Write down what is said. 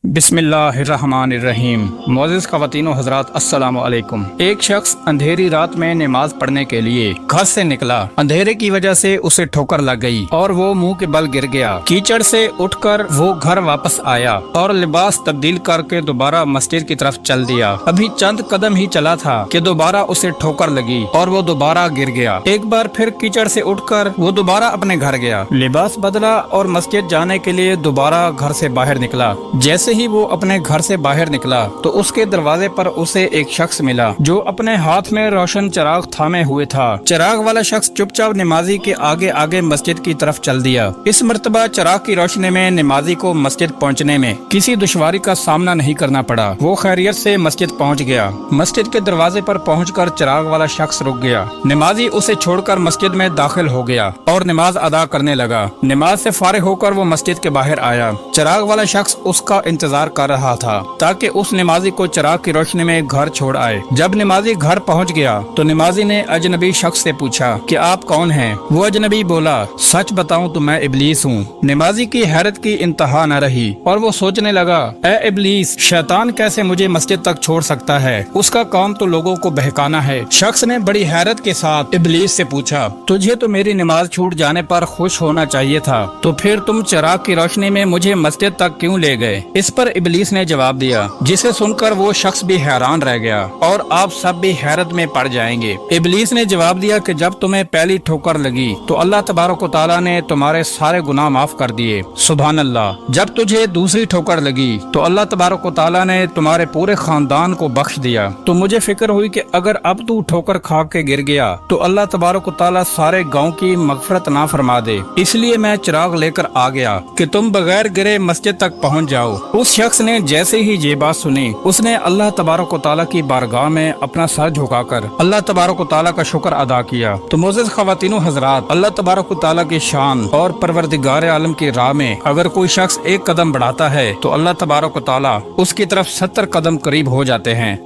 बिस्मिल्लाहिर्रहमानिर्रहीम। मोअज़्ज़िज़ ख़वातीन व हज़रात, अस्सलाम वालेकुम। एक शख्स अंधेरी रात में नमाज पढ़ने के लिए घर से निकला। अंधेरे की वजह से उसे ठोकर लग गई और वो मुंह के बल गिर गया। कीचड़ से उठकर वो घर वापस आया और लिबास तब्दील करके दोबारा मस्जिद की तरफ चल दिया। अभी चंद कदम ही चला था कि दोबारा उसे ठोकर लगी और वो दोबारा गिर गया। एक बार फिर कीचड़ से उठकर वो दोबारा अपने घर गया, लिबास बदला और मस्जिद जाने के लिए दोबारा घर से बाहर निकला। जैसे ही वो अपने घर से बाहर निकला तो उसके दरवाजे पर उसे एक शख्स मिला जो अपने हाथ में रोशन चिराग थामे हुए था। चिराग वाला शख्स चुपचाप नमाजी के आगे आगे मस्जिद की तरफ चल दिया। इस मर्तबा चिराग की रोशनी में नमाजी को मस्जिद पहुंचने में किसी दुश्वारी का सामना नहीं करना पड़ा। वो खैरियत से मस्जिद पहुंच गया। मस्जिद के दरवाजे पर पहुंचकर चिराग वाला शख्स रुक गया। नमाजी उसे छोड़कर मस्जिद में दाखिल हो गया और नमाज अदा करने लगा। नमाज से फारिग होकर वो मस्जिद के बाहर आया। चिराग वाला शख्स उसका इंतजार कर रहा था ताकि उस नमाजी को चिराग की रोशनी में घर छोड़ आए। जब नमाजी घर पहुंच गया तो नमाजी ने अजनबी शख्स से पूछा कि आप कौन हैं? वो अजनबी बोला, सच बताऊं तो मैं इब्लीस हूँ। नमाजी की हैरत की इंतहा न रही और वो सोचने लगा, ए इब्लीस, शैतान कैसे मुझे मस्जिद तक छोड़ सकता है? उसका काम तो लोगों को बहकाना है। शख्स ने बड़ी हैरत के साथ इब्लीस से पूछा, तुझे तो मेरी नमाज छूट जाने पर खुश होना चाहिए था, तो फिर तुम चिराग की रोशनी में मुझे मस्जिद तक क्यों ले गए? इस पर इब्लीस ने जवाब दिया, जिसे सुनकर वो शख्स भी हैरान रह गया और आप सब भी हैरत में पड़ जाएंगे। इब्लीस ने जवाब दिया कि जब तुम्हें पहली ठोकर लगी तो अल्लाह तबारक व तआला ने तुम्हारे सारे गुनाह माफ कर दिए। सुभान अल्लाह। जब तुझे दूसरी ठोकर लगी तो अल्लाह तबारक व तआला ने तुम्हारे पूरे खानदान को बख्श दिया। तो मुझे फिक्र हुई कि अगर अब तू ठोकर खा के गिर गया तो अल्लाह तबारक व तआला सारे गाँव की मगफरत ना फरमा दे, इसलिए मैं चिराग लेकर आ गया कि तुम बगैर गिरे मस्जिद तक पहुँच जाओ। उस शख्स ने जैसे ही ये बात सुनी उसने अल्लाह तबारक व तआला की बारगाह में अपना सर झुकाकर अल्लाह तबारक व तआला का शुक्र अदा किया। तो मोअज़्ज़िज़ ख़वातीन व हज़रात, अल्लाह तबारक व तआला की शान और परवरदिगार आलम की राह में अगर कोई शख्स एक कदम बढ़ाता है तो अल्लाह तबारक व तआला उसकी तरफ 70 कदम करीब हो जाते हैं।